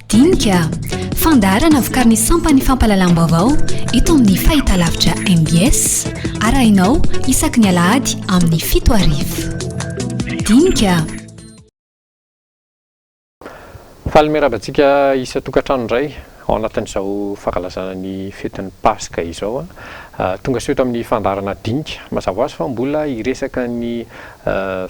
Dinika, fandarana vokariny sampany fampalalam-baovao eto amin'ny fahitalavitra MBS arahinao isaky ny alahady amin'ny 7:00. Dinika. Falmerabantsika isa tokantrano indray ao anatin'izao fankalazana ny fetin'ny Paska izao tonga soeto amin'ny fandarana Dinika mazava ho azy fa mbola hiresaka ny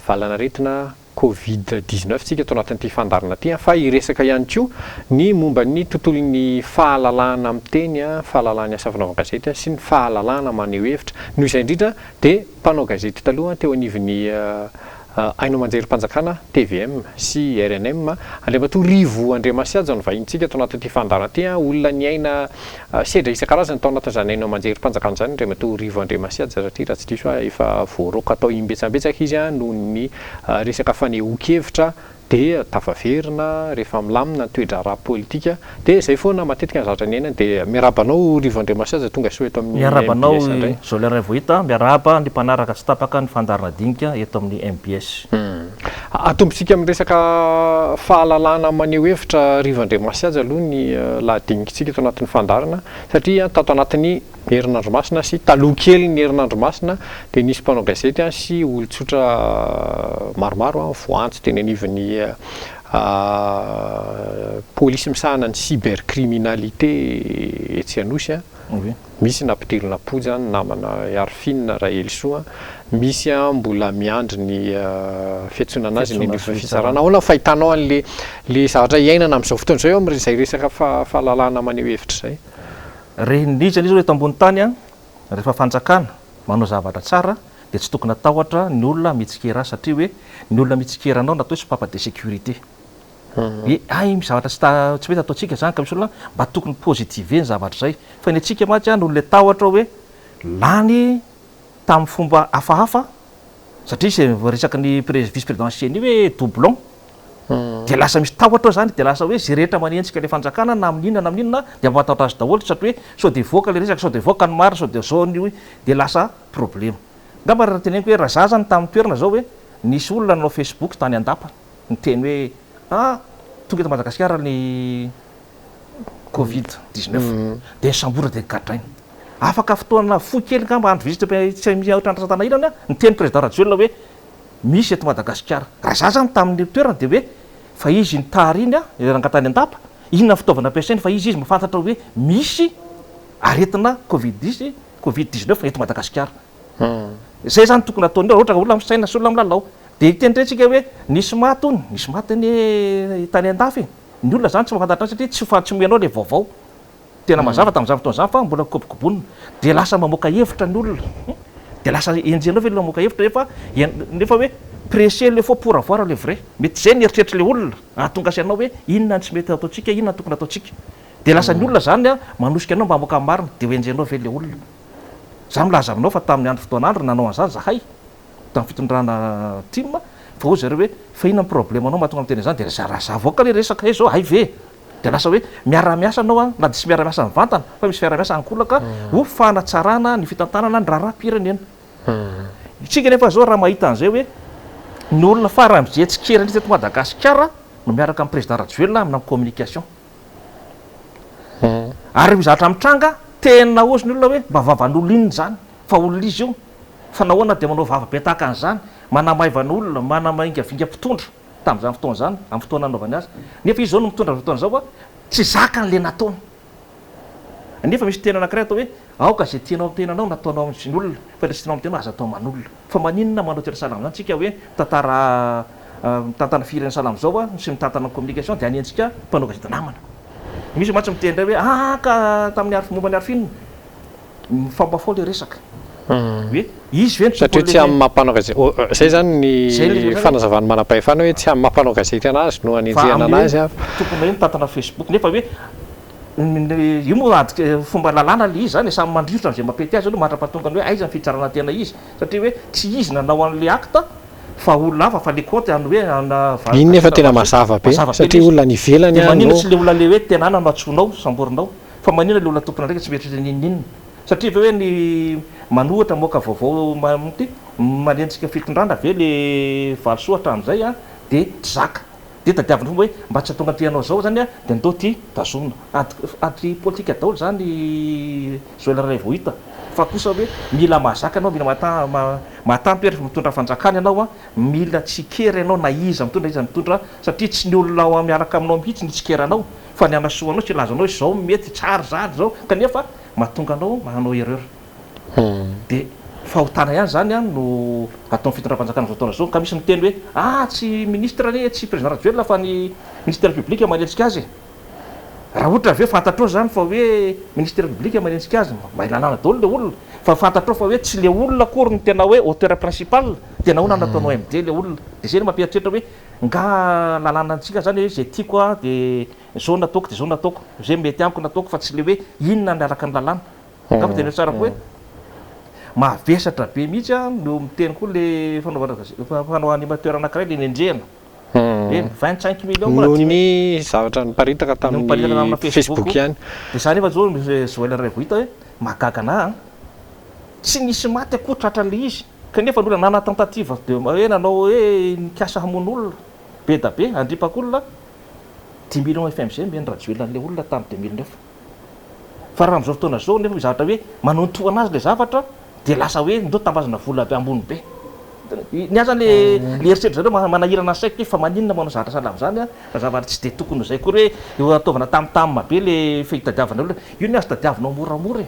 valanaretina Covid-19 tsika eto anatin'ity fandarana ity fa hiresaka ihany koa ny momba ny tontolon'ny fahalalahana amin'ny teny fahalalahana asa fanaovan-gazety sy ny fahalalahana maneho hevitra noho izay indrindra dia mpanao gazety taloha teo anivon'ny ainao manjery mpanjakana TVM sy RNM andriamatoa Rivo Andriamasiaja no vahintsika eto anatin'ity fandarana ity olona ny aina sedra isan-karazany tao anatin'izany ainao manjery mpanjakana izany andriamatoa Rivo Andriamasiaja satria raha tsy diso efa voaroka atao imbetsambetsaka izy noho ny resaka fanehoan-kevitra dia tafaverina rehefa milamina ny toetra ara-politika dia izay foana matetika ny zavatra ny aina dia miarabanao Rivo Andriamasiaja tonga soa eto amin'ny miarabanao Zolera Vohita miaraba ny mpanaraka sy tapaka ny fandarana Dinika eto amin'ny MBS. Atombontsika amin'ny resaka fahalalahana maneho hevitra Rivo Andriamasiaja aloha ny lahadinikatsika eto anatin'ny fandarana satria tato anatin'ny herinandro masina sy taloha kely ny herinandro masina dia nisy mpanao gazety sy olon-tsotra maromaro voantsy teny anivon'ny polisy misahana ny cybercriminalité etsy Anosy misy napidirina poja namana Arfinina Raelisoa misy mbola miandry ny fiantsonana azy ny fitsarana ahoana fahitanao an'le zavatra iainana amin'izao fotoana izao amin'izay resaka fahalalahana maneho hevitra izay rehin'izany izy eto ambony tany rehefa fanjakana manao zavatra tsara dia tsy tokony atahotra ny olona mitsikera satria hoe ny olona mitsikera anao natao hoe papa de sécurité hoe zavatra tsy mety ataontsika zany ka misy olona mba tokony positive ny zavatra izay fa ny atsika matsy noho le tahotra hoe lany tamin'ny fomba hafahafa satria izay resaka ny vice présidentiel hoe doublon dia lasa misy tahotra zany dia lasa hoe zay rehetra manentsika le fanjakana na amin'inona dia mampatahotra azy daholo satria hoe sao dia voaka le resaka sao dia voaka ny mara sao dia zao ny dia lasa problème ngamba raha teneniko hoe raha za zany tamin'ny toerana zao hoe nisy olona nanao Facebook tany andapa ny teny hoe tonga eto Madagasikara ny Covid-19 dia sambora dia gadrainy afaka fotoana fo kely ngamba andro visitra tsy mihoatra antana ilana ny teny président Rajoelina hoe misy eto Madagasikara raha za zany tamin'ny toerana dia hoe fa izy ny tary iny rangatany andapa inona fitaovana ampiasainy fa izy mafantatra hoe misy aretina Covid-19 eto Madagasikara zay zany tokony ataony ohatra olona misaina sy olona milalao dia tenitrentsika hoe nisy maty ny tany andafy ny olona zany tsy mahafantatra satria tsy fantsimoanao le vaovao tena mazava tamin'izany fotoana zany fa mbola kobokobonina dia lasa mamoaka hevitra ny olona dia lasa enjenao ve mamoaka hevitra nefa hoe pressé le faux pour avoir le vrai mety zay ny eritreritra le olona ahatonga asianao hoe inona tsy mety ataontsika inona tokony ataontsika dia lasa ny olona zany manosika anao mba hamoaka marina dia hoenjenao ve le olona za milaza aminao fa tamin'ny andro fotoan'andro nanao an'izany zahay tamin'ny fitondrana tim fa ho zareo hoe fa inona ny problème anao mahatonga amin'ny teny izany dia raha zavoaka le resaka izao hay ve dia lasa hoe miara-miasa anao na dia tsy miara-miasa ny vantana fa misy miara-miasa ankolaka ho fanatsarana ny fitantanana ny raharaha-pirenena itsika nefa zao raha mahita an'izay hoe ny olona farany mijetsikera ny teto Madagasikara no miaraka amin'ny président Rajoelina amina communication ary mizatra amin'ny tranga tena ozy ny olona hoe mba vavan'olona inony zany fa olona izy io fa nahoana dia manao vava be tahaka an'izany manamaivana olona manamaingavinga mpitondra tamin'izany fotoana zany amin'ny fotoana nanaovany azy nefa izy zao no mitondra fotoana zao tsy zaka n'le nataony nefa misy tena anankiray atao hoe aoka zay tianao amin'ny tenanao nataonao amin'ny olona fa le tsy tianao amin'ny tenanao aza atao aman'olona fa maninona manao toera salama zany tsika hoe mitantana fireny salama zao sy mitantana communication dia anentsika mpanao gazety namana misy matsy miteny ndray hoe ka tamin'ny momba ny arfinina mifampafao le resaka hoe izy ve satria tsy amin'ny mampanao gazety zay zany ny fanazavany manam-pahefana hoe tsy amin'ny mampanao gazety anazy no anenjehana anazy tokony hoe mitantana Facebook nefa hoe io moa fomba lalàna le izy zany samy mandrivotra am'izay mampety azy aloha mandrapatonga ny hoe aiza ny fitsarana tena izy satria hoe tsy izy nanao an'le acte fa olona hafa fa le compte any hoe iny nefa tena mazava be satria olona ny ivelany manina tsy le olona le hoe tenana no atsoinao samborinao fa manina le olona tompona ndraiky tsy mietritra ninninona satria ve hoe ny manohatra moaka vaovao manentsika fitondrana ve le valosoatra amin'izay dia tsy zaka dia tadiavina fomba hoe mba tsy hatonga atryanao zao zany a dia ndao ty tazomina ady politika daholo zany zoela ray vao hita fa kosa hoe mila mahazaka anao mila mahatampy rehefa mitondra fanjakany ianao a mila tsikery ianao na iza mitondra satria tsy ny olona miaraka aminao mihitsy ny tsikeranao fa ny anasoanao tsy lazanao zao mety tsara zary zao kanefa mahatonga anao manao erreur dia fahotana ihany zany a no atao fitondram-panjakana zao taona zao ka misy miteny hoe tsy ministre ane tsy président rajoelona fa ny ministère public manentsika azy raha ohatra aveo fantatrao zany fa hoe ministère public manentsika azy mailalana daholo le olona fa fantatrao fa hoe tsy le olona akory ny tena hoe auteur principal tena hoana nataonao MD le olona dia zay no mampieritreritra hoe nga lalàna antsika zany hoe zay tiako a dia zao nataoko dia zao nataoko zay mety amiko nataoko fa tsy le hoe inona ny araka ny lalàna ngamba tena tsara koa hoe mahavesatra be mihitsy a no miteny koa le fanao animateur anankiray le nendrehana 25 millions noho ny zavatra niparitaka tamin'ny Facebook ihany dia zany efa zao zoela ray vao hita hoe mahagaga anahy tsy nisy maty akoho tratran'le izy kanefa n'olona nana tentative de hoe nanao hoe nikasa hamono olona be da be andripak'olona 10 millions FM zay meny rajoelan'le olona tamin'ny 2009 fa raha amin'izao fotoana zao nefa zavatra hoe manonto anazy le zavatra dia lasa hoe ndao tambazana vola be ambony be ny aza le eritseritra zareo manahirana saiko fa maninona manao zavatra salama zany a zavatra tsy de tokony zay kory hoe ataovana tamtamma be le fitadiavana olona io ny azy tadiavinao moramora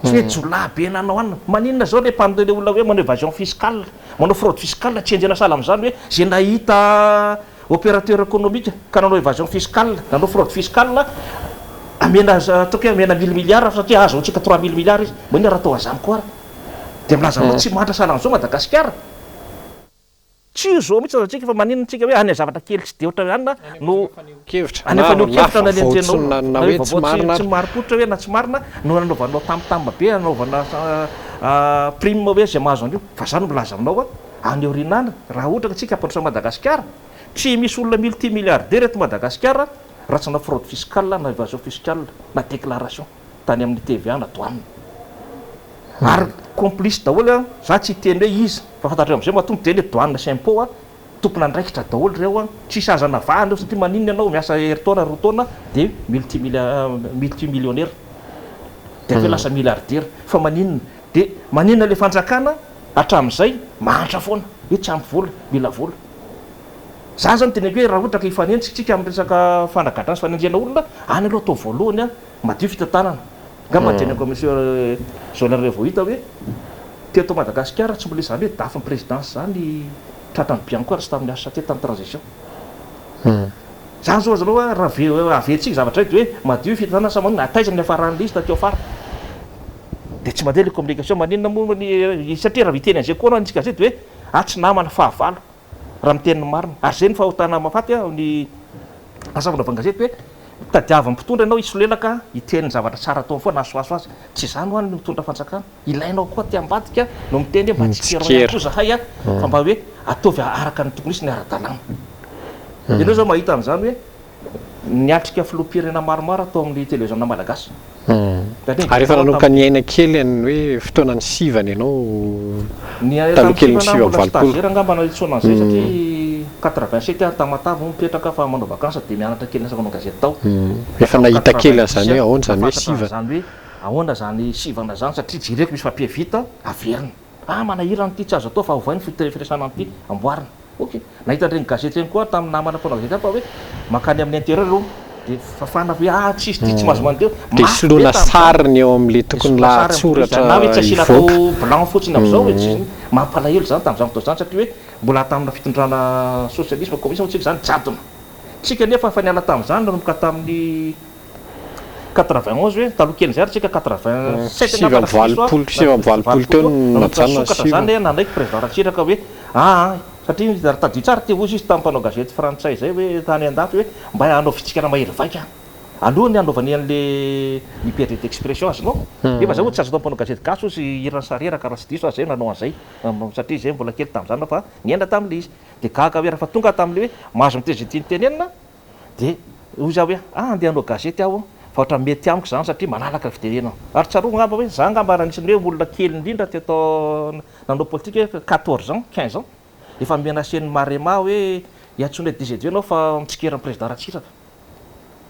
tsy hoe jolà be nanao anina maninona zao le mpandle olona hoe manao évasion fiscale manao fraude fiscale tsy enjena salama zany hoe zay nahita opérateur économique ka nanao évasion fiscale nanao fraude fiscale amena ataoko hoe amena 1000 milliards satria azo antsika 3000 milliards izy maninona raha atao azany koa dia milazanao tsy mahatra salama zao Madagasikara tsy io zao mihitsy azatsika fa maninona tsika hoe any zavatra kely tsy de oatra anina no kevitra any faneo-kevitra na lenjenao na hoe tsy marina tsy maripotra hoe na tsy marina no nanaovanao tamtamma be anaovana prime hoe zay mahazo an'io fa zany milaza aminao a any orinana raha ohatra ka tsika ampandrosa Madagasikara tsy misy olona multimilliardaire eto Madagasikara raha tsy na fraude fiscale na évasion fiscale na déclaration tany amin'ny TVA na douane ary complice daholo za tsy teny hoe izy fa fantatreo am'izay mahatonga teny hoe douane sy impôt tompona andraikitra daholo reo tsisy azana vahana satria maninona ianao miasa heritaona roa taona dia multimillionnaire dia aveo lasa milliardaire fa maninona dia maninona le fanjakana hatramin'izay mahantra foana hoe tsy ampy vola mila vola za zany teny hoe raha ohatra ka hifanentsika amin'ny resaka fanagadrana sy fanenjena olona any aloha atao voalohany madio fitantanana ngamba tenako monsieur zolaré vao hita hoe teto Madagasikara tsy mbola zany hoe dafy ny présidence zany tratrany biany koa sy tamin'ny asa satria tamin'ny transition zany zao azanao raha aventsika zavatra dia hoe madio fitantanana sa manina ataizany afaran'le izy tateo afara dia tsy mandeha le communication maninona moa satria raha viteny an'izay koa anao antsika zay dia hoe tsy namana fahavalo raha miteniny marina ary zay ny fahotana mafaty ny asavana vangazety hoe tadiava mpitondra ianao isolelaka hiteny zavatra tsara atao foa nasoaso azy tsy zany hoany mitondra fanjakana ilainao koa ty ambadika no miteny hoe mba tsikero koa zahay fa mba hoe ataovy araka ny tokony isy ny ara-dalàna ianao zao mahita an'izany hoe niatrika filoham-pirenena maromaro atao amin'ny télévision malagasy ary efa nanoka ny aina kely any hoe fotoana ny sivany ianao taloha kely ny siva valopolo angamba naitsoana an'izay satria 87 tamatava mipetraka fa manao vakansa dia mianatra kely nasaka manao gazety tao efa nahita kely an'izany hoe ahoana zany hoe siva zany hoe ahoana zany sivana zany satria jireko misy fampihavita averina manahirana ty tsy azo atao fa ovainy firesana an'ity amboarina ok nahita an'ireny gazety reny koa tamin'ny namana mpona gazety fa hoe makany amin'ny intérieur aloha dia fafana hoe tsisy ty tsy mahazo mandeo dia soloana sariny eo amin'le tokony lahatsoratra na hoe tsy asina atao blanc fotsiny amin'izao hoe tsy mampalahelo zany tamin'izany fotoana zany satria hoe mbola tamina fitondrana socialisme communisme tsika zany jadona tsika nefa fa niala tamin'izany nanomboka tamin'ny 91 hoe taloha kely zay tsika 87 teo nasokatra zany nanaiky président ratsiraka hoe satria tadio tsara ty ozy izy tamin'ny mpanao gazety frantsay zay hoe tany an-dafy hoe mba hanao fitsikana mahery vaika alohany anaovany an'le liberté d'expression azonao efa zay hoe tsy azo atao mpanao gazety gasy ozy irany sareraka raha tsy diso azy zay nanao an'izay satria zay mbola kely tamin'izany fa niaina tamin'le izy dia gaga hoe raha fa tonga tamin'le hoe mahazo mitezitiny tenenina dia ozy aho hoe andeha hanao gazety aho fa ohatra mety amiko zany satria manalaka fitenena ary tsaroa ngamba hoe za ngamba rahanisany hoe olona kely indrindra teto nanao politika hoe 14 ans 15 ans efa menaceny marema hoe hiatsona DG2 anao fa mitsikeran'ny président Ratsiraka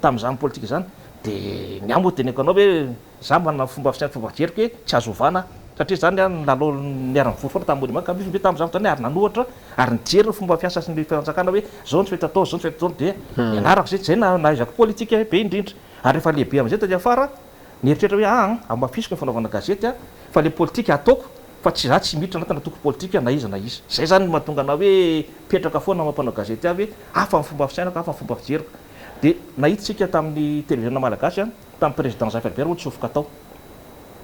tamin'izany politika zany dia ny amoteneko anao hoe za manana fomba fisaina fomba fijeriko hoe tsy azo ovana satria zany nalao niara-mivory foana tamin'ny maka misy tamin'izany fotoana ary nanohatra ary nijery fomba fiasa sy ny fiantsakana hoe zao ny fety atao zao ny fety atao dia ianarako zay nahaizako politika be indrindra ary rehefa lehibe amin'izay taty afara nieritreritra hoe amafisiko ny fanaovana gazety fa le politika ataoko fa tsy za tsy miditra anatiny toko politika na iza zay zany mahatonga anao hoe petraka foana mampanao gazety avy afa ny fomba fisainako afa ny fomba fijeriko dia nahitatsika tamin'ny télévision malagasy tamin'ny président Jacques Albert hoe tsofoka atao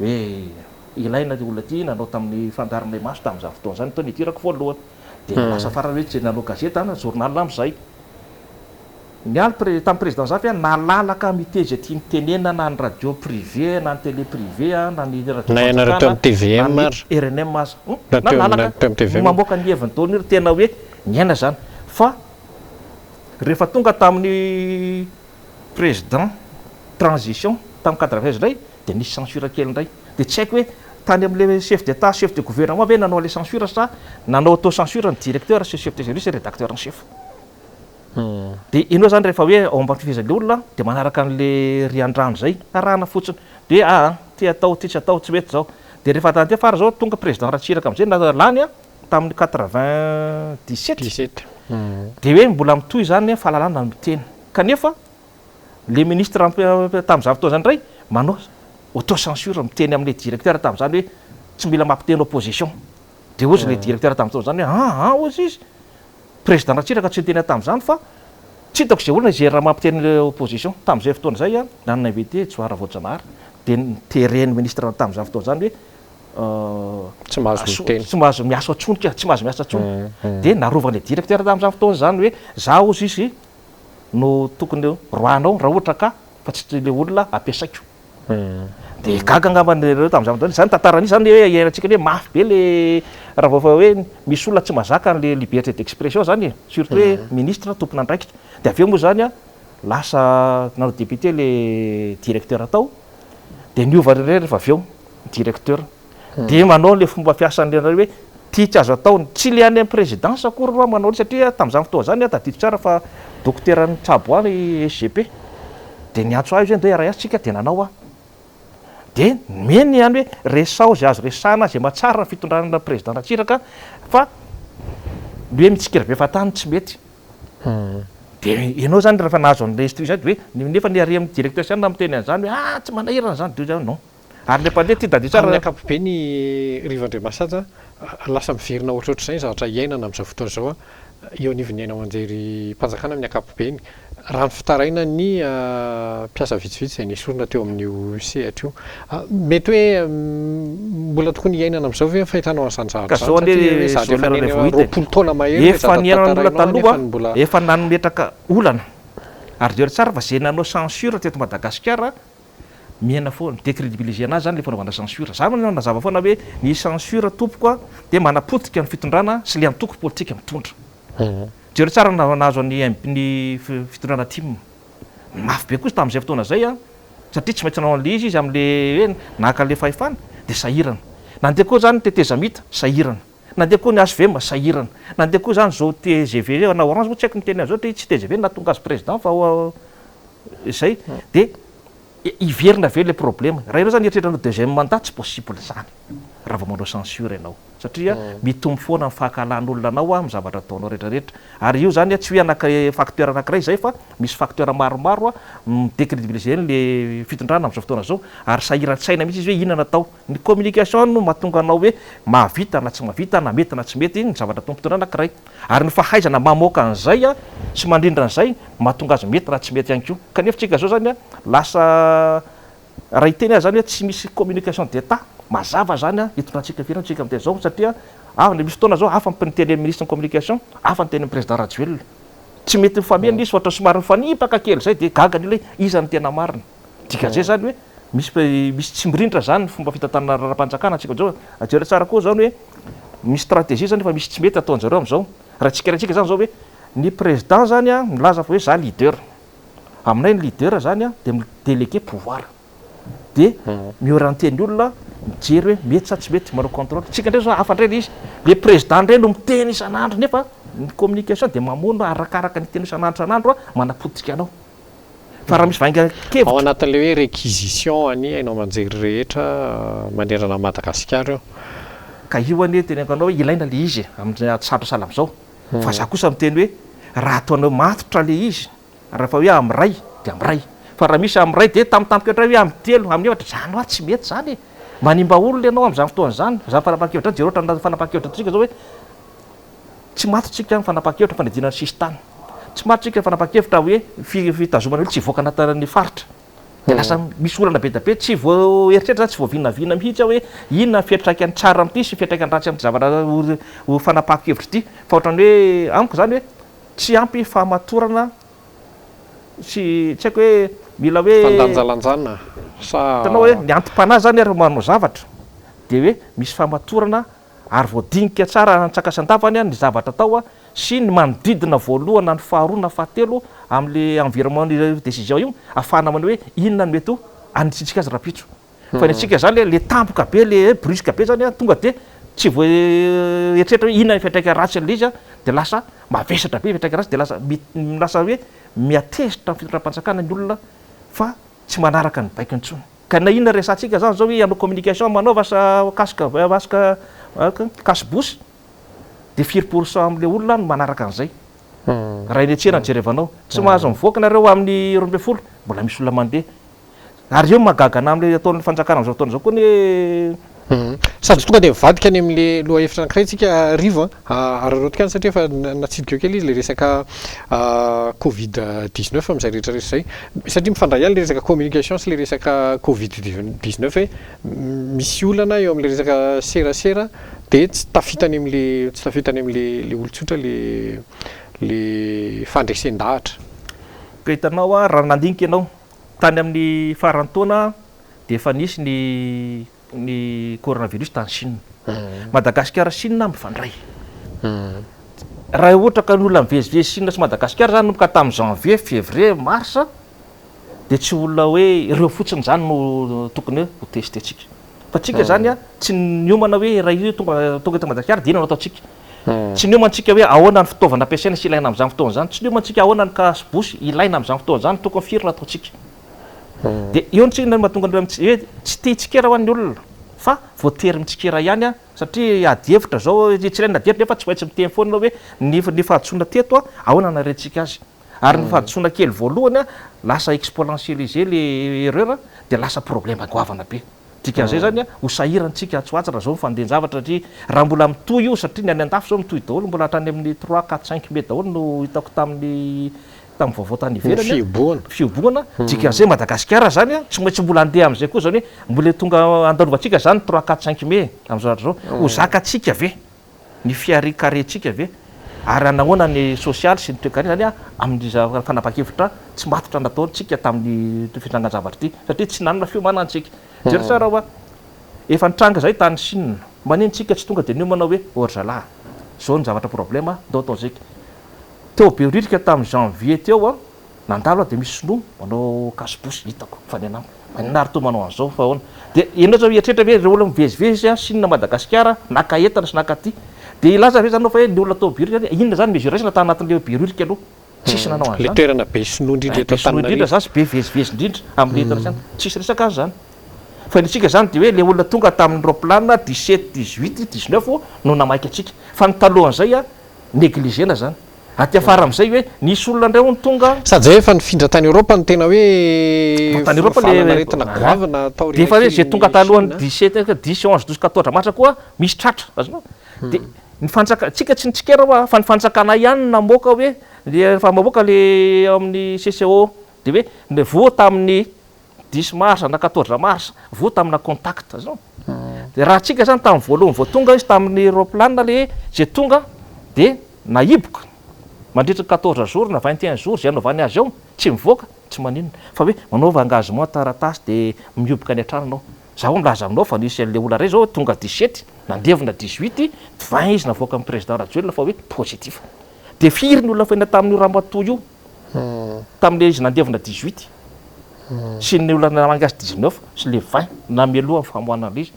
hoe ilaina olona ty nanao tamin'ny fandarinay maso tamin'izany fotoana zany tao nitirako voalohany dia lasa farany hoe tsy nanao gazety journal am'izay nialy tamin'ny président Jacques nalalaka mitezy aty mitenena na ny radio privé na ny télé privé na ny radio TVM RNM nalalaka mamoaka ny heviny taona io tena hoe niaina zany fa rehefa tonga tamin'ny président transition tamin'ny 96 indray dia nisy censure kely indray dia tsy haiko hoe tany amin'le chef d'état chef de gouvernement hoe nanao le censure sa nanao auto censure ny directeur sy chef de service sy rédacteur en chef dia inao zany rehefa hoe ao ambafifezan'le olona dia manaraka an'le riandrano zay arahana fotsiny dia ty atao ty tsy atao tsy mety zao dia rehefa tany ty afara zao tonga président Ratsiraka amin'izay nalany tamin'ny 97 dia hoe mbola mitohy zany fahalalana ny miteny kanefa le ministre tamin'izany fotoana zany indray manao auto censure miteny amin'le directeur tamin'izany hoe tsy mila mampiteny opposition dia ozy le directeur tamin'ny fotoana zany hoe ozy izy président Ratsiraka tsy niteny tamin'izany fa tsy hitako izay olona izay raha mampiteny opposition tamin'izay fotoana zay nanana invité Tsoara Voajanahary dia nitereny ministre tamin'izany fotoana zany hoe tsy mahazo miasa atsonika tsy mahazo miasa atsony dia narovana directeur tamin'izany fotoana zany hoe za ozy izy no tokony roanao raha ohatra ka fa tsy le olona ampiasaiko dia gaga angambany tamin'izany zany tantarany zany hoe iainantsika hoe mafy be le raha vao hoe misy olona tsy mahazaka an'le liberté d'expression zany surtout hoe ministre tompona andraikitra dia avy eo moa zany lasa nanao député le directeur atao dia niova rehefa avy eo directeur dia manao le fomba fiasan'le hoe ty tsy azo atao tsy le any amin'ny présidence akory roa manao satria tamin'izany fotoana zany tadidiko tsara fa docteur ny Tsabo SGP dia niantso azy hoe ndeha raha atsika dia nanao dia meny ihany hoe resao zay azo resana zay mahatsara fitondranana président Ratsiraka fa ny hoe mitsikira be fatany tsy mety dia ianao zany rehefa nahazo an'le instruction hoe nefa niary amin'ny directeur sy na miteny an'izany hoe tsy manahirana zany dia zany non ary le mpandeha ty dadio tsara akapobe ny Rivandriamasaja lasa miverina ohatrohatr'izay zavatra iainana amin'izao fotoana zao eo anivony iaina ao anjery mpanjakana amin'ny akapobeny raha ny fitaraina ny mpiasa vitsivitsy izay nisorona teo amin'io sehatra io mety hoe mbola tokony iainana amin'izao ve fahitanao an'izany zavatra taona mahery efa niainan'olona taloha efa nanometraka olana ary deo tsara fa zay nanao censure teto Madagasikara miaina foana décrédibiliser anazy zany le fanaovana censure za nazava foana hoe ny censure tompoka dia manapotika ny fitondrana sy le antoko politika mitondra jereo tsara nahazo ny fitondrana tim mafy be kosa tamin'izay fotoana zay satria tsy maintsy nanao an'le izy amin'le hoe nahaka le fahefana dia sahirana nandeha koa zany tetezamita sahirana nandeha koa ny HVM sahirana nandeha koa zany zao TGV na Orange tsy haiko miteny azao tsy TGV natonga azy président fa zay dia iverina ve le problème raha ianao zany eritreritra no deuxième mandat tsy possible zany raha vao manao censure ianao satria mitombo foana ny fahakalàn'olona anao amin'ny zavatra ataonao rehetrarehetra ary io zany tsy hoe facteur anankiray zay fa misy facteur maromaro décrédibiliser le fitondrana amin'izao fotoana zao ary sahiran-tsaina mihitsy izy hoe inona natao ny communication no mahatonga anao hoe mahavita na tsy mahavita na mety na tsy mety ny zavatra atao fitondrana anankiray ary ny fahaizana mamoaka an'izay sy mandrindra an'izay mahatonga azy mety na tsy mety ihany koa kanefa tsika zao zany lasa raha iteny azy zany hoe tsy misy communication d'état mazava zany hitondratsika fiainana tsika amin'teny zao satria le misy fotoana zao afa miteny ministre ny communication afa miteny président Rajoelina tsy mety mifamena izy ohatra somary mifanipaka kely zay dia gaga ny iza ny tena marina dikan'izay zany hoe misy tsy mirindra zany ny fomba fitantanana raha-mpanjakana atsika zao ajera tsara koa zany hoe misy stratégie zany fa misy tsy mety ataon'jareo amin'izao raha tsikarantsika zany zao hoe ny président zany milaza fa hoe za leader aminay ny leader zany dia midélégué pouvoir dia miorienté-ny olona mijery hoe mety sa tsy mety manao contrôle tsika ndray zao hafa indray izy le président indray no miteny isan'andro nefa ny communication dia mamono arakaraka ny teny isan'andro manapotika anao fa raha misy vaingakevitra ao anatin'le hoe réquisition any hainao manjery rehetra manerana Madagasikara eo ka io anie teny anao hoe ilaina le izy amin'ny satrosala am'izao fa za kosa miteny hoe raha ataonao matotra le izy raha fa hoe am'ray dia am'ray fa raha misy am'ray dia tamitampika hoe am'telo amin'ny efatra zany hoa tsy mety zany manimba olona ianao am'izany fotoana zany zany fanapakevitra dia ohatra fanapakevitra tsika zao hoe tsy matotsika ny fanapakevitra fanadinana sisy tany tsy matotsika fanapakevitra hoe fitazomana olo tsy voaka anatan'ny faritra dia lasa misy olana be da be tsy voaeritreritra za tsy voavinavina mihitsy hoe inona fiatraikany tsara am'ty sy fiatraikany ratsy am'ty zavatra fanapakevitra ity fa ohatrany hoe amiko zany hoe tsy ampy fahamatorana sy tsy haiko hoe mila hoe fandanjalanjana sa tanao hoe ny antom-panahy zany ary manao zavatra dia hoe misy fahamatorana ary voadinika tsara antsakasandavany ny zavatra atao sy ny manodidina voalohana ny faharoa na fahatelo amin'le environnement décision io ahafahana manao hoe inona no mety ho anitsitsika azy rapitso fa ny atsika zany le tampoka be le brusque be zany tonga dia tsy voaeritreritra hoe inona ny fiatraika ratsy an'le izy dia lasa mavesatra be fiatraika ratsy dia lasa hoe miatezitra ny fitondram-panjakana ny olona fa tsy manaraka ny baiko intsony ka na inona resantsika zany zao hoe anao communication manao vasa kasibosy dia 4% amin'le olona no manaraka an'izay raha eny antsena jerevanao tsy mahazo mivoaka nareo amin'ny 12 mbola misy olona mandeha ary eo magagana amin'le ataon'ny fanjakana am'izao fotoana zao koa ny hoe sady tonga dia mivadika any amin'le loha hevitra anankiray tsika rivo ararotika any satria fa natsidika eo kely izy le resaka covid-19 amin'izay rehetrarehetra zay satria mifandray ihany le resaka communication sy le resaka covid-19 hoe misy olana eo amin'le resaka serasera dia tsy tafitany amin'le olotsotra le fandresen-dahatra ka hitanao raha nandinika ianao tany amin'ny farantaona dia efa nisy ny coronavirus tany Chine Madagasikara Chine mifandray raha ohatra ka ny olona mivezivezy Chine sy Madagasikara zany nomboka tamin'ny janvier février mars dia tsy olona hoe ireo fotsiny zany no tokony ho testétsika fa tsika zany tsy niomana hoe raha io tonga eto Madagasikara dia inona no ataotsika tsy niomantsika hoe ahoana ny fitaovana ampiasaina sy ilaina amin'izany fotoana zany tsy niomantsika ahoana ny kasibosy ilaina amin'izany fotoana zany tokony firina ataotsika dia eo ntsika mahatonga hoe tsy tia tsikera ho an'ny olona fa voatery mitsikera ihany satria adihevitra zao tsy ilaina adihevitra nefa tsy maintsy miteny foana hoe ny fahadisoana teto ahoana narentsika azy ary ny fahadisoana kely voalohany lasa exponentialisé le erreur dia lasa problème goavana be dikan'izay zany ho sahirantsika atsoatsara zao mifandehan-javatra satria raha mbola mitoy io satria ny any an-dafy zao mitoy daholo mbola hatrany amin'ny 3 4 5 mai daholo no hitako tamin'ny vaovao tany ivelany fioboana dikan'izay Madagasikara zany tsy maintsy mbola andeha amin'izay koa zany hoe mbola tonga andalovantsika zany 3 4 5 mai amin'izao zao ho zakatsika ve ny fiarikarentsika ve ary anahoana ny social sy ny toekare zany amin'ny fanapakevitra tsy matotra nataontsika tamin'ny fitrangan-javatra ity satria tsy nanana fiomanantsika jery tsara hoa efa nitranga zay tany Chine manentsika tsy tonga dia nio manao hoe orzalahy zao ny zavatra problème ataotsika teo be ririka tamin'ny janvier teo nandalo dia misy sinoa manao kasibosy hitako fanenamo manary to manao an'izao fa ahoana dia enao zao ietrehitra hoe re olona mivezivezy Chine Madagasikara naka entana sy naka ty dia ilaza ve zanao fa hoe ny olona tao beririka inona zany mesure na tany anatin'le beririka aloha tsisy nanao an'izany le toerana be sinoa indrindra zany sy be vezivezy indrindra amin'ny entana zany tsisy resaka azy zany fa nitsika zany dia hoe le olona tonga tamin'ny roplanina 17 18 19 no namaika atsika fa ny talohan'izay negligena zany aty afara amin'izay hoe nisy olona indray ho ny tonga sady zay efa nifindra tany Eropa no tena hoe tany Eropa fanaretina goavana tao dia efa hoe zay tonga talohan'ny 17 10 11 12 14 marsa koa misy tratra azonao dia ny fantsaka tsika tsy nitsikera fa ny fantsakana ihany namoaka hoe fa mamoaka le amin'ny CCO dia hoe le vo tamin'ny 10 mars na 14 mars vo tamina contact azonao dia raha tsika zany tamin'ny voalohany vao tonga izy tamin'ny roplanina le zay tonga dia naiboka mandritra 14 jours na 21 jours zay anaovany azy ao tsy mivoaka tsy maninona fa hoe manaova engagement taratasy dia mioboka ny an-tranonao zaho milaza aminao fa nisy an'le olona ray zao tonga 17 nandevina 18 20 izy navoaka amin'ny président Rajoelina fa hoe positif dia firy ny olona faina tamin'io ramatoa io tamin'le izy nandevina 18 sy ny olona mangasy 19 sy le 20 nameloha amin'ny famoanana izy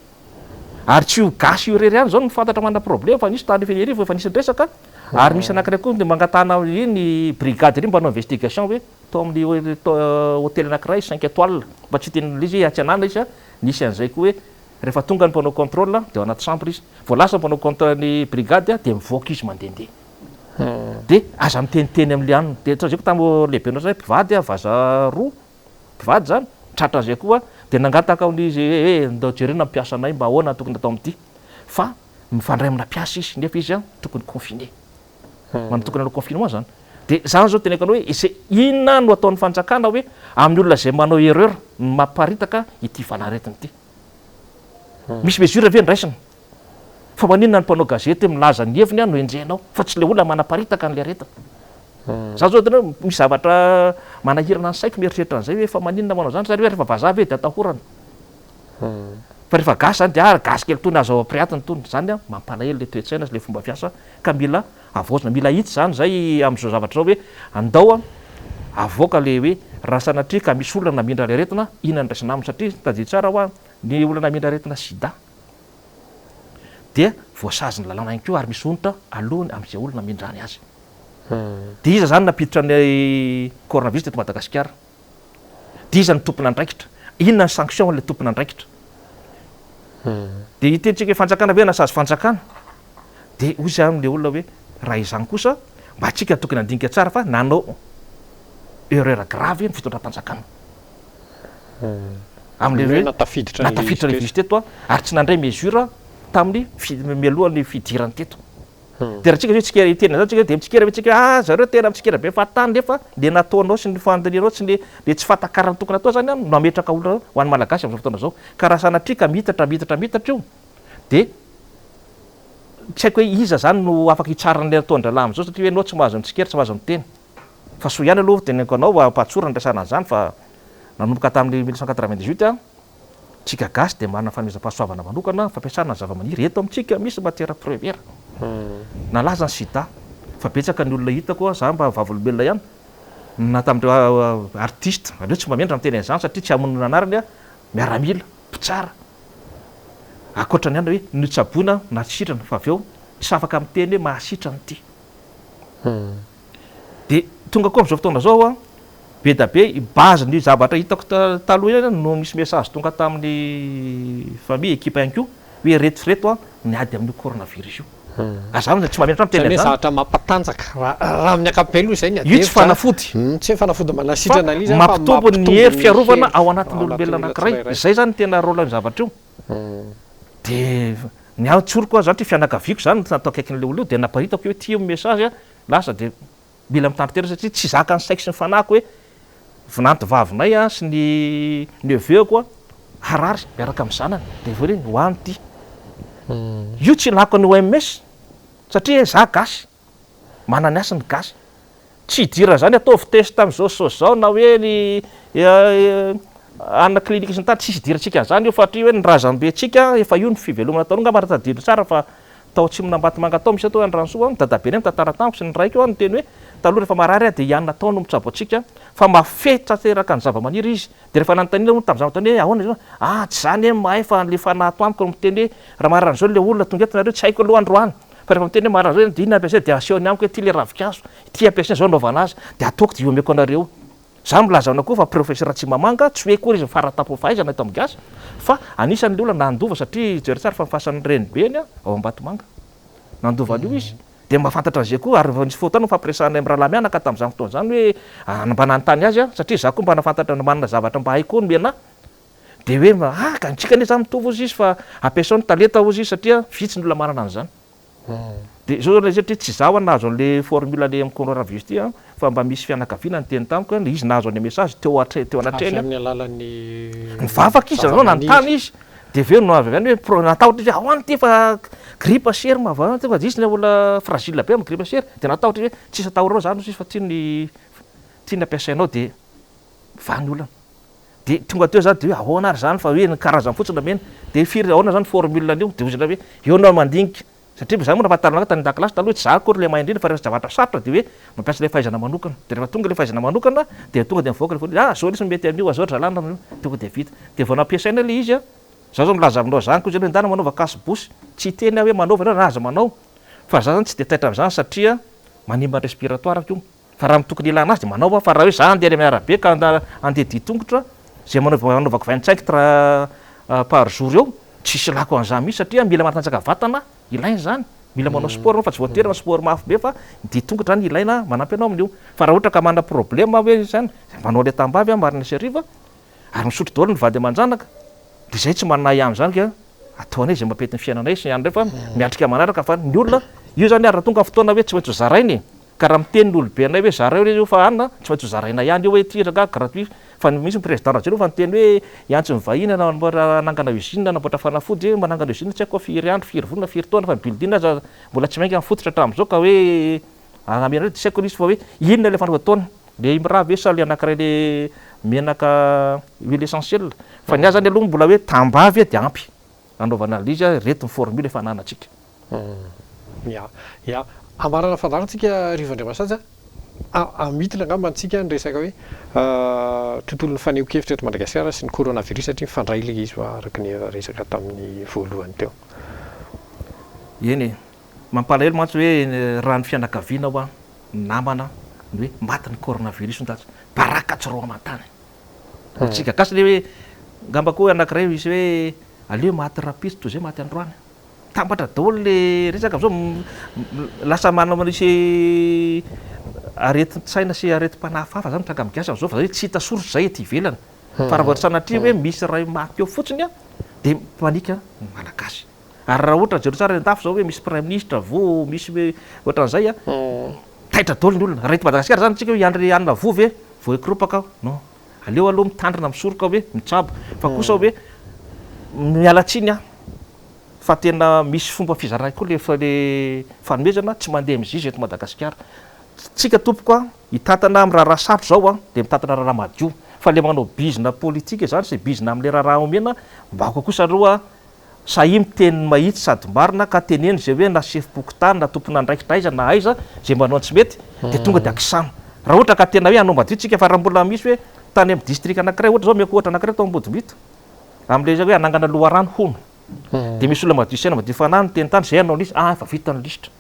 ary tsy ho gasy io rery ihany zao ny fantatra mana problème fa nisy tany fenerivo efa nisy resaka Ary misy anankiray koa de mangatana iny brigade ry mbanao investigation hoe tao amin'ny hôtely anankiray 5 étoiles mba tsy teny izy atyanana izy nisy an'izay koa hoe rehefa tonga ny mpanao contrôle de ao anaty chambre izy vao lasa mpanao contrôle ny brigade de mivoaka izy mandehandeha de aza miteniteny am'le aniny de zay ko tamo lehibe nao zay mpivady vaza roa mpivady zany tratra zay koa de nangataka izy ndao jerena mpiasa anay mba ahoana tokony atao am'ty fa mifandray amina piasa izy nefa izy tokony confiné mana tokony anao confinement zany de zany zao teny akany hoe izay inona no ataon'ny fanjakana hoe amin'ny olona zay manao erreur mamparitaka ity fanaretiny ity misy mesure ve ndraisina fa maninona ny mpanao gazety milaza ny heviny no enjehanao fa tsy le olona manaparitaka n'le aretiny zany zao tena misy zavatra manahirana ny saiko mieritreritra an'izay hoe fa maninona manao zany zany hoe rehefa vazaha ve de atahorana fa rehefa gasy zany de gasy kely tony azo apriatiny tony zany mampalahelo le toetsaina sy le fomba fiasa ka mila avoazina mila hitsy zany zay am'izao zavatra zao hoe andao avoaka le hoe raha sanatria ka misy olona namindra le aretina inona ndraisina aminy satria tadidi tsara hoa ny olona namindra aretina sida de voasazy ny lalàna ihany ko ary misy onitra alohany am'izay olona mindrany azy de iza zany napiditra ny coronavirus teto Madagasikara de iza ny tompona andraikitra inona ny sanction le tompona andraikitra de itentsika fanjakana ve nasazy fanjakana de hoy izy am'le olona hoe raha izany kosa mba atsika tokony andinika tsara fa nanao erreur grave ny fitondram-panjakana am'le natafiditra le visy teto ary tsy nandray mesure tamin'ny mialohan'ny fidirany teto de raha tsika hoe tsika itena zany tsika de mitsikera hoe tsika zareo tena mitsikera be fa tany nefa le nataonao sy ny fandinianao sy le tsy fatakarany tokony atao zany no ametraka olona ho an'ny malagasy am'izao fotoana zao ka raha sanatrika mitatra io de tsy haiko hoe iza zany no afaka hitsaran'le ataondrala am'izao satria hoe anao tsy mahazo mitsikera tsy mahazo miteny fa so ihany aloha teneko anao ampatsora ny resana zany fa nanomboka tamin'ny 1998 tsika gasy de manana fanomezam-pahasoavana manokana fampiasana ny zava-maniry eto amitsika misy matière première nalaza ny sida fa betsaka ny olona hitako za mba vavolombelona ihany na tamindreo artiste aleo tsy mba mendra miteny an'izany satria tsy amonona anarany miaramila mpitsara akoatra ny ihany hoe nitsaboina na sitrana fa avy eo tsy afaka miteny hoe mahasitrany ity de tonga koa am'izao fotoana zao be da be base ny zavatra hitako taloha ihany no misy message tonga tamin'ny famille équipe ihany ko hoe retoreto ny ady amin'ny coronavirus io azany tsy mamendra miteny zavatra mampatanjaka raha amin'ny akapelo zay io tsy fanafody tsy fanafody manasitrana izy mampitombo ny hery fiarovana ao anatin'ny olombelona anankiray zay zany tena rôle ny zavatra io de ny antsoro koa zany ty fianakaviako zany natao akaikin'le olo io de naparitako hoe tia message lasa de mila mitandro tena satria tsy zaka ny saiko sy ny fanako hoe vinanty vavinay sy ny neveu-ko harary miaraka amin'ny zanany de vo reny hoany ty io tsy lako ny OMS satria za gasy manany asy ny gasy tsy dira zany ataovy test am'izao zao na hoe ny ana klinika sy ny tany tsisy diratsika zany io fa hatria hoe ny razambe atsika efa io ny fivelomana atao nga maratadilo tsara fa tao tsy minambatomanga tao misy atao andranosoa dadabe ny tatara tamiko sy ny raiky eo ny teny hoe taloha rehefa marary de ianona tao no mitsabo atsika fa mafetra teraka ny zava-maniry izy de rehefa nanotanina moa tam'izany tany hoe ahoana tsy zany mahay fa le fanato amiko no miteny hoe raha marary zao le olona tonga eto nareo tsy haiko aloha androany fa rehefa miteny hoe marary zao de inona ampiasay de aseony amiko hoe ty le ravikazo ty ampiasay zao naovana azy de ataoko de io ameko anareo za milazana koa fa professeur tsy mamanga tsy hoe kory izy faratapo fahaizana eto amin'ny gasy fa anisan'le olona nandova satria jery tsara fa mifasan'ny renibeny ao ambatomanga nandovany io izy de mahafantatra zay koa ary nisy fotoana fampiresana amin'ny raha mianaka tamin'izany fotoana zany hoe mba nanontany azy satria za koa mba nafantatra ny manana zavatra mba hay koa no mena de hoe ka ntsika ne zany mitovy ozy izy fa ampiasao ny talenta ozy izy satria vitsy ny olona manana an'izany de zao satria tsy zaho nahazo an'le formule le amin'ny coronavirus ty fa mba misy fianakaviana ny teny tamiko izy nahazo any message teo anatreny amin'ny alalan'ny mivavaka izy anao nanontany izy de veo no avy any hoe natahotra izy ahoany ty fa grippe sery mavana ty fa disy ny olona fragile be amin'ny grippe sery de natahotra hoe tsisy atahorao zany izy fa tiany ampiasainao de vany olona de tonga teo zany de hoe ahoana ary zany fa hoe ny karazany fotsiny amena de firy ahoana zany formule an'io de ozana hoe eo nao mandinika satria za moa nafatarana tany dakilasy taloha tsy za kory le mahay indrindra fa rehefa zavatra sarotra de hoe mampiasa le fahaizana manokana de rehefa tonga le fahaizana manokana de tonga de mivoaka le zao lesy mety amin'io azao dralana tonga de vita de vao nampiasaina le izy za zao milaza aminao zany koa zany ndana manaova kasy bosy tsy teny hoe manaova anao na aza manao fa za zany tsy de taitra amin'izany satria manimba ny respiratoire ko fa raha mitokony ilana azy de manao fa raha hoe za andeha any arabe ka andeha ditongotra zay manaovako 25 par jour eo tsisy lako an'izany mihitsy satria mila matanjaka vatana ilaina zany mila manao sport anao fa tsy voatery manao sport mafy be fa ditongotra zany ilaina manampy anao amin'io fa raha ohatra ka mana problème hoe zany manao le tambavy marina sy hariva ary misotro daholo ny vady aman-janaka de zay tsy manana ihany zany ka ataonay zay mampety ny fiainanay sy ihany refa miatrika manaraka fa ny olona io zany raha tonga fotoana hoe tsy maintsy zarainy ka raha miteny ny olobe anay hoe zaray io fa anina tsy maintsy zaraina ihany io hoe tiraka gratuit fa misy ny président rajelo fa miteny hoe iantsy mivahiny nanangana usine namboatra fanafody manangana usine tsy haiko firy andro firy volana firy taona fa ny building aza mbola tsy mainka mifototra hatramin'izao ka hoe agnamena tsy haiko nisy fa hoe inona le fanao ataony le raha ve sa le anankiray le menaka huile essentielle fa ny azy zany aloha mbola hoe tambavy de ampy anaovana an'izy reto ny formule efa ananantsika ya amarana fandarantsika rivandriamasaja amitina angamba antsika ny resaka hoe tontolon'ny faneho-kevitra eto Madagasikara sy ny coronavirus satria mifandray le izy araka ny resaka tamin'ny voalohany teo eny mampalahelo mantsy hoe raha ny fianakaviana hoa namana ny hoe maty ny coronavirus ntatsy baraka tsy ro amantany tsika gasy le hoe ngamba koa anankiray izy hoe aleo maty rapiste toy zay maty androany tambatra daholo le resaka am'izao lasa manao misy areti-tsaina sy areti-panahafafa zany mitranga migasy am'izao fa zay hoe tsy hita sorotry zay ety ivelany fa raha voatra sanatria hoe misy ray maty eo fotsiny a de panika malagasy ary raha ohatra jero tsara andafo zao hoe misy prime ministre vo misy hoe ohatran'izay a taitra daholo ny olona raha eto Madagasikara zany tsika hoe iandry anina vovy e vo ekropaka non aleo aloha mitandrina misoroka hoe mitsabo fa kosa hoe mialatsiny a fa tena misy fomba fizarana koa le fanomezana tsy mandeha mizizy eto Madagasikara tsika tompoko a hitantana amin'ny raharaha sarotra zao a de mitantana raharaha madio fa le manao bizina politika zany sy bizina amin'le raharaha omena mbako kosa aloha sahi miteny mahitsy sady marina ka teneny zay hoe na sefim-pokotany na tompona ndraikitraiza na aiza zay manao tsy mety de tonga de akisano raha ohatra ka tena hoe anao madio tsika fa raha mbola misy hoe tany amin'ny district anankiray ohatra zao miako ohatra anankiray tao Ambodimito am'le zay hoe anangana loharano hono de misy olona madio saina madio fanany teny tany zay anao nisy efa vita ny lisitra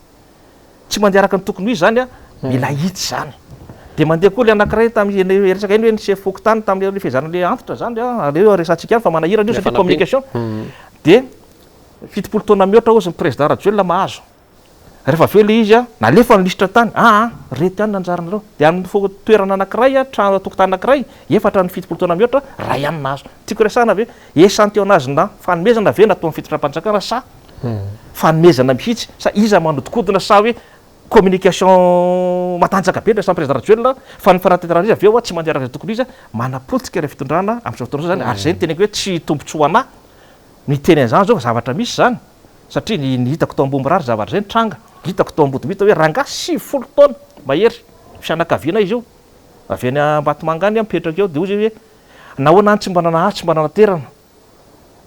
tsy mandeha araka ny tokony izy zany a mila hitsy zany de mandeha koa le anankiray tamin'ny resaka iny hoe ny chef fokotany tamin'le fehezana le antitra zany aleo resantsika any fa manahirana io satria communication de fitopolo taona mihoatra ozy ny président Rajoelina mahazo rehefa aveo le izy a nalefa ny lisitra tany rety ihany nanjaranareo de amin'ny toerana anankiray a trano tokotany anankiray efatra ny fitopolo taona mihoatra raha ihany nahazo tiako resana ave échantillonnage na fanomezana ve natao ny fitondram-panjakana sa fanomezana mihitsy sa iza manodikodina sa hoe communication matanjaka be sa président Rajoelina fa ny fanatetarana izy aveo tsy mandeha raha tokony izy manapolitika rehefa fitondrana amin'izao fotoana zao zany ary zay ny teneko hoe tsy tombontsoa ana miteny an'izany zao zavatra misy zany satria ny hitako tao ambomyrary zavatra zay tranga hitako tao Ambodimito hoe ranga 90 taona mahery fianakaviana izy io avy any Ambatomangany mipetraka eo de ozy hoe nahoana any tsy mba nanahasy tsy mba nanaterana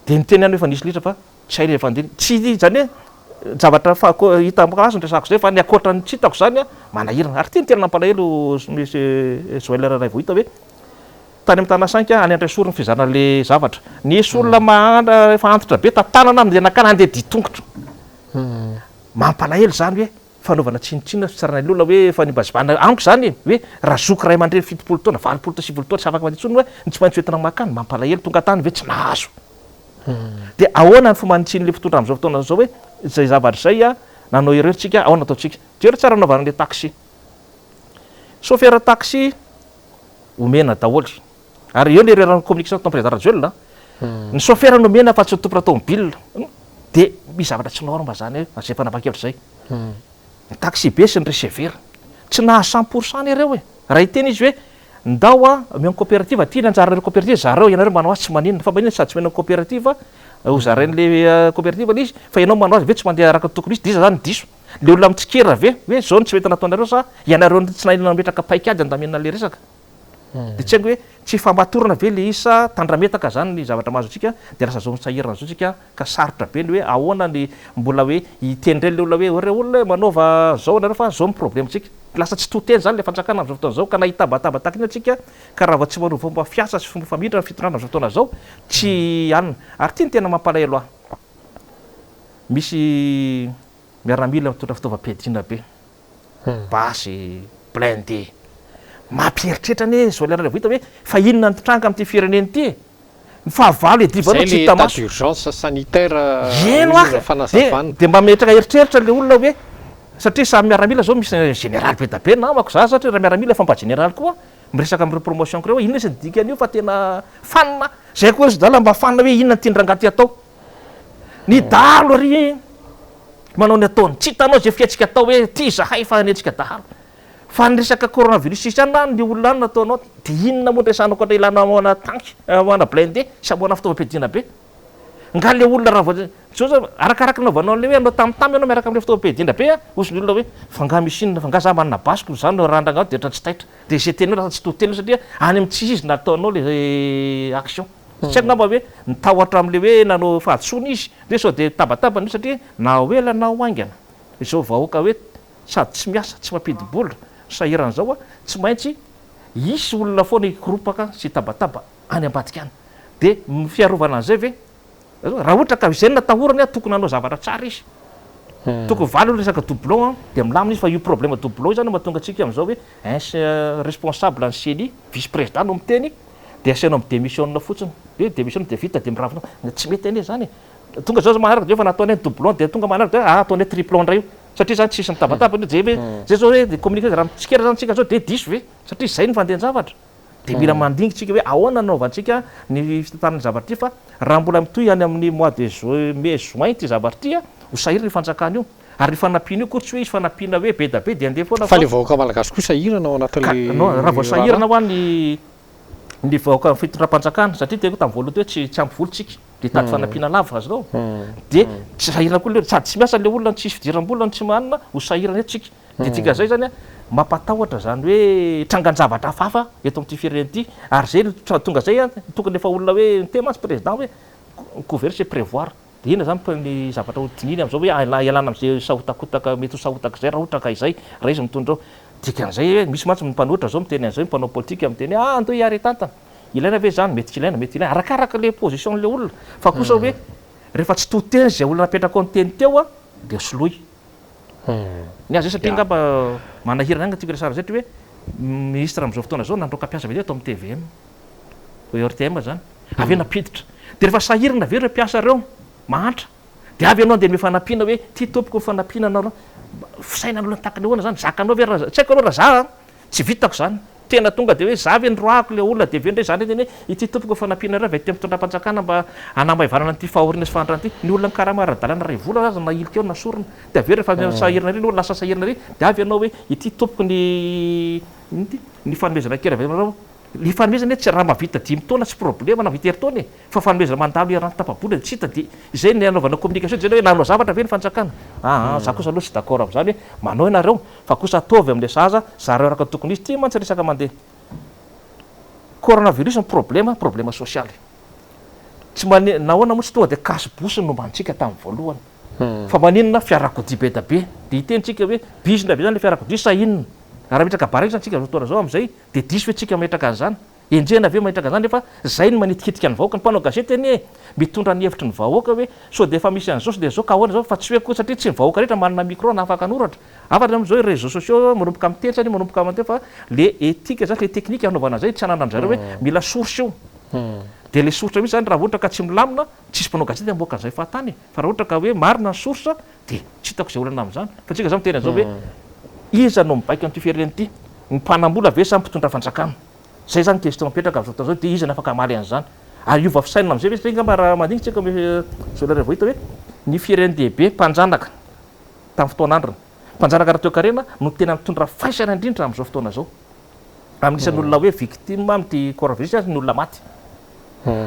de niteny any efa nisy litra fa tsy hay rehefa andiny tsy zany hoe zavatra hita azo ny resako zay fa ny akoatra ny tsy hitako zany a manahirana ary teny tena nampalahelo misy joelera ray vo hita hoe tany amin'ny tanasainka any Andresoriny fizarana le zavatra nisy olona mahandra rehefa antitra be tantanana amin'le nakana andeha ditongotra mampalahelo zany hoe fanaovana tsinitsinina fitsarana le olona hoe fa nibazibana amiko zany hoe raha zoky ray aman-dreny 70 taona 20 taona 70 taona tsy afaka mandeha tsony hoe tsy maintsy hoentina makany mampalahelo tonga tany hoe tsy nahazo de ahoana ny fomanitsiny le fitondra am'izao fotoana zao hoe zay zavatra zay a nanao ireo tsika ahoana ataotsika jero tsara anaovana le taxi chauffeur taxi omena daholy ary eo le rerana communication tao président Rajoelina ny chauffeur nomena fa tsy tompona automobile de misy zavatra tsy norma zany hoe zay fanapa-kevitra zay ny taxi be sy ny receveur tsy nahazo 100% ireo raha hiteny izy hoe ndao a miano coopérative tia nanjarareo coopérative zareo ianareo manao azy tsy maninona fa maninona sady tsy menao coopérative ho zarain'le coopérative le izy fa ianao manao azy ve tsy mandeha araka tokony izy diza zany diso le olona mitsikera ve hoe zao ny tsy mety nataonareo sa ianareo tsy nahinana metraka paikady andamena le resaka de tsy haiko hoe tsy fambatorana ve le isa tandrametaka zany ny zavatra mahazo atsika de lasa zao mitsahirana zao tsika ka sarotra be ny hoe ahoana ny mbola hoe hitendreny le olona hoe ore olona manaova zao nareo fa zao ny problème tsika lasa tsy toteny zany le fanjakana am'izao fotoana zao ka nahitabataba takiny atsika ka raha vao tsy manova fomba fiasa sy fomba famiditra ny fitondrana am'izao fotoana zao tsy anina ary ty ny tena mampalahelo ahy misy miaramila mitondra fitaovam-piadiana be basy blindé mampieritreritra zao lera vita hoe fa inona ny tranga amin'ity fireneny ity ny fahavalo edivanao tsy hita maso d'urgence sanitaire eno de mba metraka eritreritra le olona hoe satria samy miaramila zao misy général be da be namako za satria raha miaramila fa mba général koa miresaka amin'ny promotion ko reo inona izy nydikany io fa tena fanina zay koa izy dala mba fanina hoe inona ny tindrangaty atao ny dalo ary manao ny ataony tsy hitanao zay fiatsika atao hoe ty zahay fa netsika dalo fa nyresaka coronavirus isy any ny olona any nataonao de inona moa ndraisanao koa ilana amoana tanky amoana blindé sy amoana fitaovam-piadiana be nga le olona raha so arakaraka naovanao le hoe anao tamtamy anao miaraka am'le fitaovam-piadiana be osy ny olona hoe fa nga misy inona fa nga za manana basiko zany randragnao de tsy taitra de zay teny raha tsy totelo satria any amin'ny tsisy izy nataonao le action tsy angamba hoe nitahotra am'le hoe nanao fahatsony izy de sao de tabatabany satria na oela na oaingana izao vahoaka hoe sady tsy miasa tsy mampidibola sahiran'izao tsy maintsy isy olona foana ikropaka sy tabataba any ambadika any de fiarovana an'izay ve raha ohatra ka izay natahorany tokony anao zavatra tsara izy tokony valy olo resaka doublon de milamina izy fa io problème doublon zany mahatonga atsika am'izao hoe responsable ny CNI vice président no miteny de asianao amin'ny démissionna fotsiny hoe démission de vita de miravinao tsy mety ane zany tonga zao manaraka de fa nataonay doublon de tonga manaraka de ataonay triplon ndray io satria zany tsisy nitabataba zay zao hoe de communiqué raha tsikera zany tsika zao de diso ve satria zay ny fandehan-javatra de mila mandingy tsika hoe ahoana nanaovantsika ny fitantarany zavatra ty fa raha mbola mitoy any amin'ny mois de mai juin ty zavatra ty ho sahiry ny fanjakana io ary ny fanampiana io koa tsy hoe izy fanampiana hoe be da be de andeha foana fa le vahoaka malagasy koa sahirana ao anatin'le raha vao sahirana ho any ny vahoaka fitondram-panjakana satria teko tamin'ny voalohany hoe tsy ampy volontsika de tady fanampiana lava zao de tsy sahirana koa le sady tsy miasa le olona tsisy fidiram-bolana tsy manina ho sahirana etsika de tsika zay zany mampatahotra zany hoe trangan-javatra hafahafa eto amin'ity firenena ity ary zay tonga zay tokony efa olona hoe nitemantsy président hoe couvert c'est prévoir de ina zany ny zavatra hodininy am'izao hoe ialana am'zay sahotakotaka mety ho sahotaka zay raha ohatra ka izay raha izy mitondra ao dikan'izay hoe misy mantsy mpanohitra zao miteny an'izay mpanao politika miteny andao hiary tantana ilaina ve zany mety ilaina mety ilaina arakaraka le position le olona fa kosa hoe rehefa tsy toteny zay olona napetraka ao ny teny teo de soloy ny azy satria ngamba manahirana any tiako resara zay hoe ministre am'izao fotoana zao nandroka mpiasa be atao amin'ny TVM RTM zany avy napiditra de rehefa sahirana ve reo mpiasa reo mahantra de avy anao de mifanampiana hoe ty tompoko mifanampiana anao fisaina n'olona takany hoana zany zakanao ve raha tsy haiko aloha raha za tsy vitako zany tena tonga de hoe za ve ndroako le olona de ve ndray zany teny hoe ity tompoko fanampiana reo avy ty mitondram-panjakana mba anamaivanana an'ity fahoriana sy fahantrana ty ny olona karaha-maradalana ray vola aza nahilika eo nasorona de avy rehefa sahirana ry lasa sahirana ry de avy anao hoe ity tompoko ny fanomezana kely avy anao ny fanomezana tsy raha mavita 10 taona tsy problème navita heritaona fa fanomezana mandalo herany tapabola tsy hita de izay ny anaovana communication zay hoe nanao zavatra ve ny fanjakana za kosa aloha tsy d'accord am'zany hoe manao ianareo fa kosa ataovy am'le zaza zareo araka tokony izy ty mantsy resaka mandeha coronavirus ny problème sociale tsy nahoana moa tsy tonga de kasibosiny no mantsika tamin'ny voalohany fa maninona fiarakodia be da be de hitentsika hoe bizina be zany le fiarakodia sa inona raha metraka baraka zany tsika fotoana zao am'izay de diso hoe tsika metraka an'izany enjena ave mahitraka an'izany nefa zay ny manitikitika ny vahoaka ny mpanao gazety anie mitondra ny hevitry ny vahoaka hoe sao de efa misy an'izao so de zao ka ahoana zao fa tsy hoe koa satria tsy ny vahoaka rehetra manana micro na afaka anoratra afatra am'izao réseaux sociaux manomboka miteny zany manomboka amanteo fa le éthique zany le technique anaovana zay tsy anana am'zareo hoe mila source io de le source misy zany raha ohatra ka tsy milamina tsisy mpanao gazety amboaka an'izay fahatany fa raha ohatra ka hoe marina ny source de tsy hitako zay olana am'zany fa tsika zao miteny an'izao hoe iza no mibaika an'ity firenena ity ny mpanambola ve sa mpitondra fanjakana zay zany question mipetraka am'zao fotoana zao de iza ny afaka amaly an'izany ary iova fisainina am'izay ve satria ngamba raha mandingy tsika zao lera vohita hoe ny firenena dehibe mpanjanaka tamin'ny fotoan'andrina mpanjanaka raha toe-karena no tena mitondra faisana indrindra am'izao fotoana zao amin'isan'ny olona hoe victime amin'ity coronavirus ny olona maty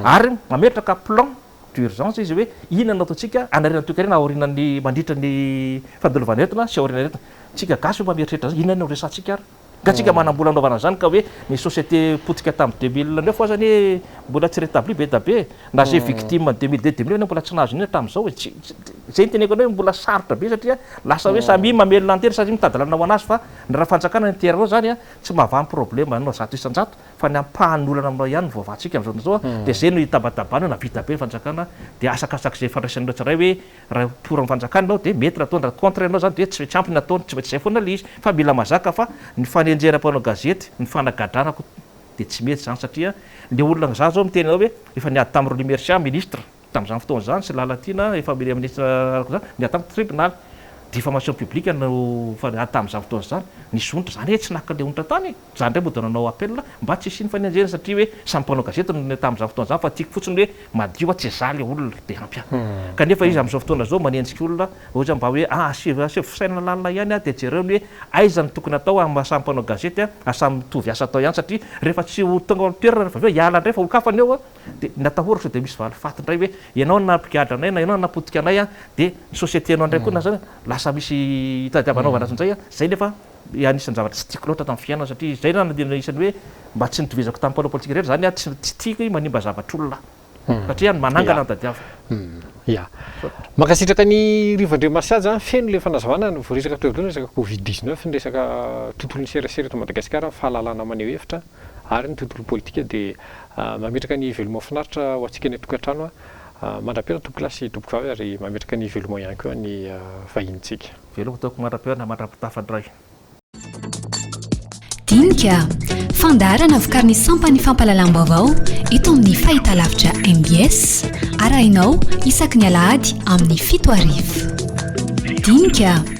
ary mametraka plan d'urgence izy hoe inona ataontsika anarena toe-karena aorinan'ny mandritra ny fandalovana sy aorinana tsika gasy hoe mameritreritra zany inona no resantsika ary ka tsika manambola anaovana zany ka hoe ny société potika tamin'ny 2009 fa zany hoe mbola tsy rétabli be da be na zay victime 2002 mbola tsy nahazo inona tamin'izao hoe zay ny teneko hoe mbola sarotra be satria lasa hoe samy mamelona antely sady mitady lalana ho anazy fa ny raha fanjakana ny terreo zany tsy mahavamy problème anao zato isan-jato fa ny ampahan'olana aminao ihany voavatsika amin'izao zao dia zay no hitabatabana na vita be ny fanjakana dia asakasaky izay fandraisanao tsiray hoe raha pora ny fanjakana ianao dia mety raha ataonda contre anao zany dia tsy maintsy ampy ny ataony tsy maintsy izay foana ilay izy fa mila mazaka fa ny fanenjeram-panao gazety ny fanagadranako dia tsy mety zany satria le olona za zao miteny anao hoe efa niady tamin'ireo limercia ministre tamin'izany fotoana zany sy lalatiana efa ministre zany niady tamin'ny tribunal diffamation publique no faniady tamin'izany fotoana zany nisy onitra zany hoe tsy naka le onitra tany zany ndray moa nanao appel mba tsy hisiany fanenjena satria hoe samy mpanao gazety tamin'izany fotoana zany fa tiako fotsiny hoe madio tsy zaly olona dia ampia kanefa izy amin'izao fotoana zao manenjika olona ohatra mba hoe asevo fisaina lalina ihany dia jereny hoe aizany tokony atao samy mpanao gazety samy mitovy asa atao ihany satria rehefa tsy tonga amin'ny toerana rehefa aveo hiala ndray fa olokafany eo dia natahoratra dia misy valy faty indray hoe ianao nampikadra anay na ianao napotika anay dia ny société anao indray koa na zany lasa misy hitadiavanao vanazy zay nefa anisan'ny zavatra tsy tiako loatra tamin'ny fiainana satria zay na isan'ny hoe mba tsy nitovizako tamin'ny mpanao politika rehetra zany tsy tiako manimba zavatra olona satria manangana ny tadiava ya makasitraka ny rivandre masiaja feno le fanazavana ny voaresaka teo dolo resaka covid-19 ny resaka tontolon'ny serasera eto Madagasikara fahalalana maneho hevitra ary ny tontolo politika dia mametraka ny veloma finaritra ho antsika ny atokantrano mandra-piona tompoko lasy tompoko vavy ary mametraka ny veloma ihany koa ny vahintsika veloko taoko mandra-piona mandra-pitafandray Dinika fandaharana vokariny sampany fampalalam-baovao eto amin'ny fahitalavitra MBS arahinao isaky ny alahady amin'ny 7 arivo. Dinika